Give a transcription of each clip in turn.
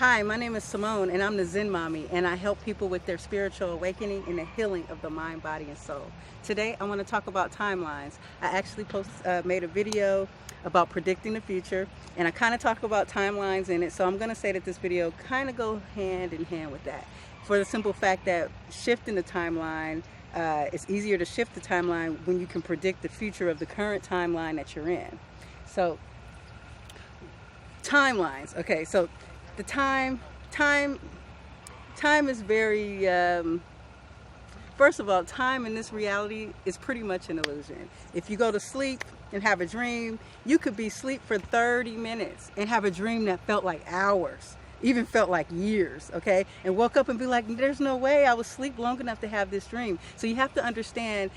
Hi, my name is Simone, and I'm the Zen Mommy, and I help people with their spiritual awakening and the healing of the mind, body, and soul. Today, I want to talk about timelines. I actually made a video about predicting the future, and I kind of talk about timelines in it, so I'm going to say that this video kind of goes hand in hand with that. For the simple fact that shifting the timeline, it's easier to shift the timeline when you can predict the future of the current timeline that you're in. So, timelines. Okay, so the time is very, first of all, time in this reality is pretty much an illusion. If you go to sleep and have a dream, you could be asleep for 30 minutes and have a dream that felt like hours, even felt like years, okay? And woke up and be like, there's no way I was asleep long enough to have this dream. So you have to understand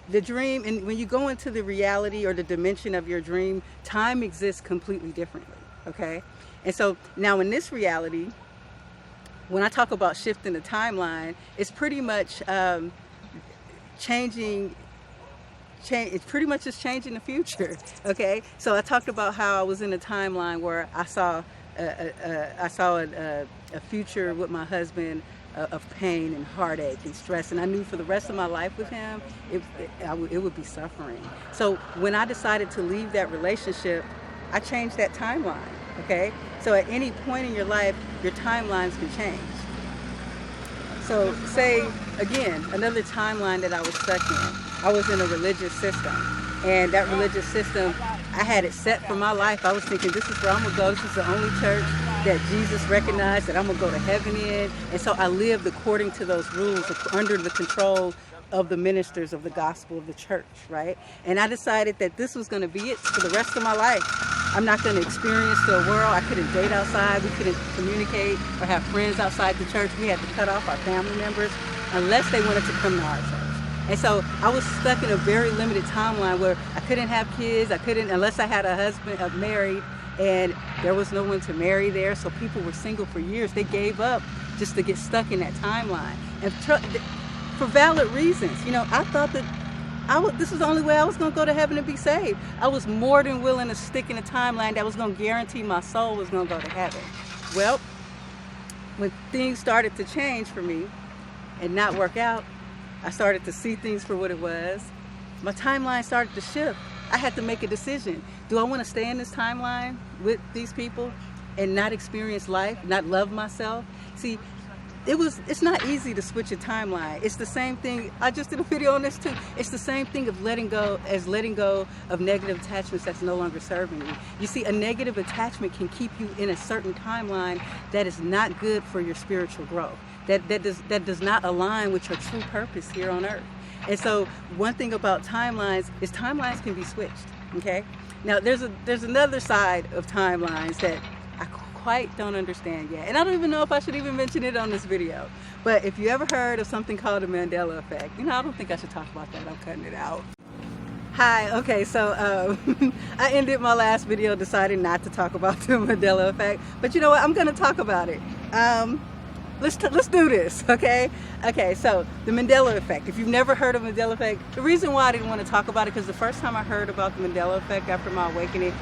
the dream, and when you go into the reality or the dimension of your dream, time exists completely differently, okay? And so now in this reality, when I talk about shifting the timeline, it's pretty much it's pretty much just changing the future, okay? So I talked about how I was in a timeline where I saw a future with my husband of pain and heartache and stress, and I knew for the rest of my life with him, it would be suffering. So when I decided to leave that relationship, I changed that timeline, okay? So at any point in your life, your timelines can change. So say, again, another timeline that I was stuck in. I was in a religious system, and that religious system, I had it set for my life. I was thinking, this is where I'm gonna go. This is the only church that Jesus recognized that I'm gonna go to heaven in. And so I lived according to those rules, under the control of the ministers of the gospel of the church, right? And I decided that this was gonna be it for the rest of my life. I'm not going to experience the world. I couldn't date outside. We couldn't communicate or have friends outside the church. We had to cut off our family members unless they wanted to come to our church. And so I was stuck in a very limited timeline where I couldn't have kids. I couldn't, unless I had a husband married, and there was no one to marry there. So people were single for years. They gave up just to get stuck in that timeline. And for valid reasons. You know, I thought that this was the only way I was going to go to heaven and be saved. I was more than willing to stick in a timeline that was going to guarantee my soul was going to go to heaven. Well, when things started to change for me and not work out, I started to see things for what it was. My timeline started to shift. I had to make a decision. Do I want to stay in this timeline with these people and not experience life, not love myself? See, it's not easy to switch a timeline. It's the same thing. I just did a video on this too. It's the same thing of letting go of negative attachments that's no longer serving you. You see, a negative attachment can keep you in a certain timeline that is not good for your spiritual growth. That does not align with your true purpose here on earth. And so one thing about timelines is timelines can be switched, okay? Now there's another side of timelines that I quite don't understand yet. And I don't even know if I should even mention it on this video. But if you ever heard of something called the Mandela effect, you know, I don't think I should talk about that. I'm cutting it out. Hi, okay, so I ended my last video deciding not to talk about the Mandela effect. But you know what? I'm going to talk about it. Let's do this, okay? Okay, so the Mandela effect. If you've never heard of Mandela effect, the reason why I didn't want to talk about it, because the first time I heard about the Mandela effect after my awakening,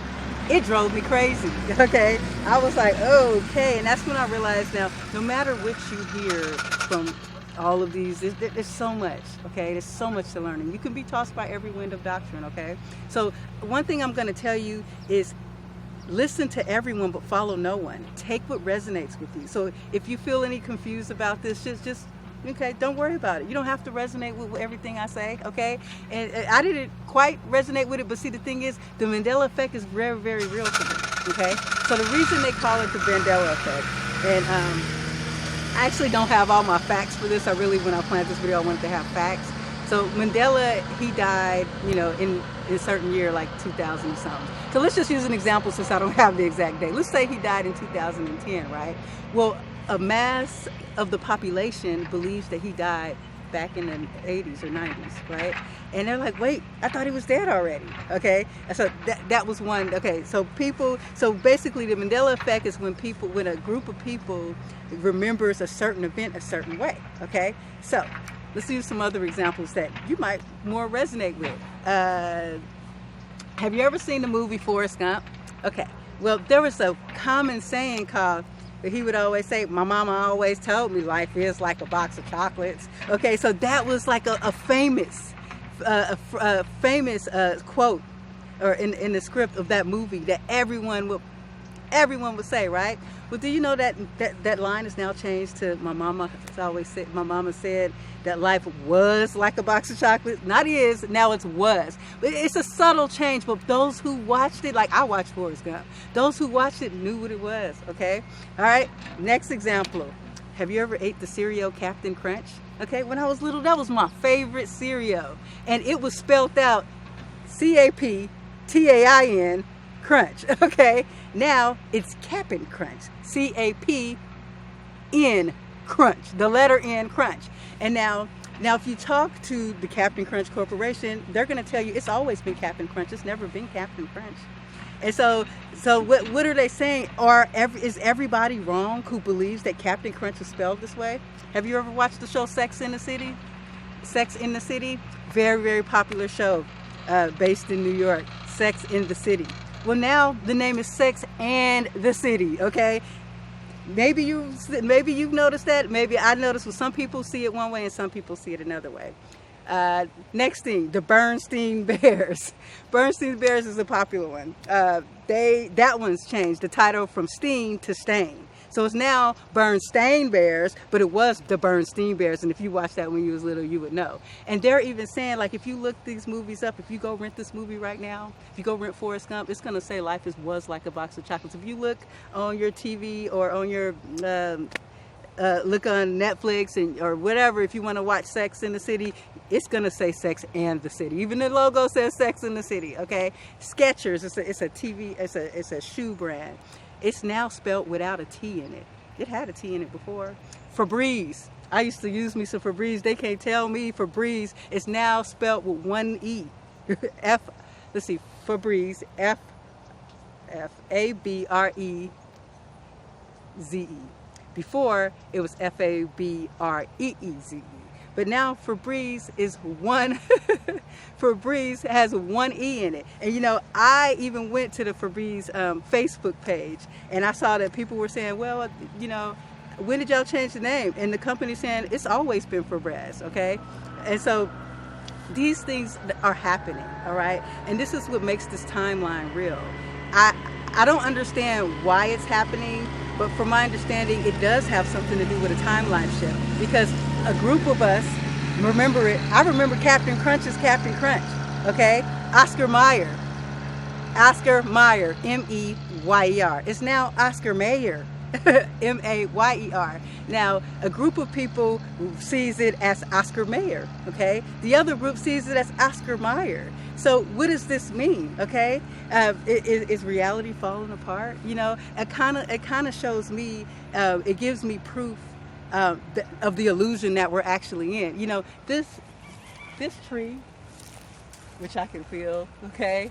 it drove me crazy, okay? I was like, oh, okay. And that's when I realized now, no matter what you hear from all of these, there's so much, okay? There's so much to learn. And you can be tossed by every wind of doctrine, okay? So one thing I'm going to tell you is listen to everyone, but follow no one. Take what resonates with you. So if you feel any confused about this, just okay, don't worry about it. You don't have to resonate with everything I say, okay? And I didn't quite resonate with it, but see, the thing is, the Mandela effect is very, very real to me, okay? So the reason they call it the Mandela effect, and I actually don't have all my facts for this. When I planned this video, I wanted to have facts. So Mandela, he died, you know, in a certain year, like 2000 or something. So let's just use an example since I don't have the exact date. Let's say he died in 2010, right? Well, a mass of the population believes that he died back in the 80s or 90s, right? And they're like, wait, I thought he was dead already, okay? And so that was one, okay, so basically the Mandela effect is when a group of people remembers a certain event a certain way, okay? So let's use some other examples that you might more resonate with. Have you ever seen the movie Forrest Gump? Okay, well, there was a common saying called, he would always say, my mama always told me life is like a box of chocolates. Okay, so that was like a famous quote, or in the script of that movie that everyone would say, right? Well, do you know that line is now changed to my mama said that life was like a box of chocolates. Not is, now it's was. But it's a subtle change, but those who watched it, like I watched Forrest Gump, those who watched it knew what it was, okay? All right, next example. Have you ever ate the cereal Captain Crunch? Okay, when I was little, that was my favorite cereal. And it was spelled out CAPTAIN Crunch, okay? Now it's Cap'n Crunch, CAPN Crunch, the letter N Crunch. And now if you talk to the Captain Crunch Corporation, they're going to tell you it's always been Captain Crunch. It's never been Captain Crunch. And so what are they saying? Is everybody wrong who believes that Captain Crunch is spelled this way? Have you ever watched the show Sex in the City? Sex in the City, very, very popular show based in New York. Sex in the City. Well, now the name is Sex and the City. Okay. Maybe you've noticed that. Maybe I noticed. Well, some people see it one way and some people see it another way. Next thing, the Bernstein Bears. Bernstein Bears is a popular one. That one's changed the title from Steen to Stain. So it's now Bernstein Bears, but it was the Bernstein Bears. And if you watched that when you was little, you would know. And they're even saying, like, if you look these movies up, if you go rent this movie right now, if you go rent Forrest Gump, it's going to say life was like a box of chocolates. If you look on your TV or on your look on Netflix or whatever, if you want to watch Sex in the City, it's going to say Sex and the City. Even the logo says Sex in the City, okay? Skechers, it's a shoe brand. It's now spelled without a T in it. It had a T in it before. Febreze. I used to use me some Febreze. They can't tell me Febreze. It's now spelled with one E. Febreze, Fabreze. Before, it was Fabreeze. But now Febreze is one, Febreze has one E in it. And you know, I even went to the Febreze Facebook page and I saw that people were saying, well, you know, when did y'all change the name? And the company saying, it's always been Febreze, okay? And so these things are happening, all right? And this is what makes this timeline real. I don't understand why it's happening, but from my understanding, it does have something to do with a timeline shift, because a group of us remember it. I remember Captain Crunch as Captain Crunch, okay? Oscar Mayer, M-E-Y-E-R. It's now Oscar Mayer, M-A-Y-E-R. Now, a group of people sees it as Oscar Mayer, okay? The other group sees it as Oscar Mayer. So what does this mean, okay? Is reality falling apart? You know, it kind of shows me, it gives me proof of the illusion that we're actually in. You know, this tree, which I can feel, okay?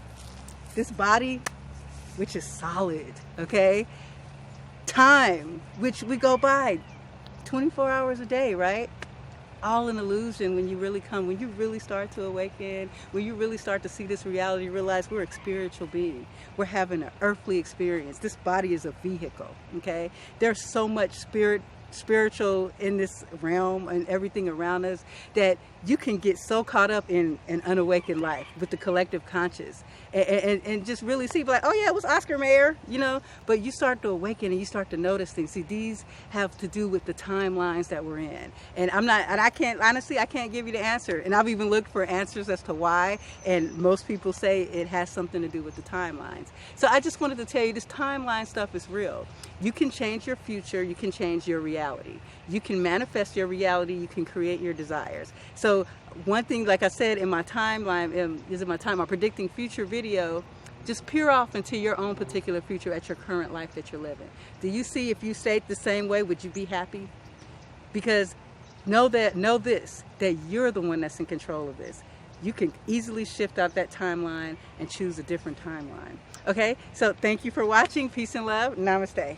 This body, which is solid, okay? Time, which we go by 24 hours a day, right? All an illusion when you really start to awaken, when you really start to see this reality, you realize we're a spiritual being. We're having an earthly experience. This body is a vehicle, okay? There's so much spiritual in this realm and everything around us that you can get so caught up in an unawakened life with the collective conscious and just really see, like, oh yeah, it was Oscar Mayer, you know, but you start to awaken and you start to notice things. See, these have to do with the timelines that we're in. And I can't give you the answer. And I've even looked for answers as to why, and most people say it has something to do with the timelines. So I just wanted to tell you, this timeline stuff is real. You can change your future, you can change your reality. You can manifest your reality, you can create your desires. So one thing, like I said in my timeline, my predicting future video, just peer off into your own particular future at your current life that you're living. Do you see, if you stayed the same way, would you be happy? Because know this, that you're the one that's in control of this. You can easily shift out that timeline and choose a different timeline. Okay, so thank you for watching. Peace and love. Namaste.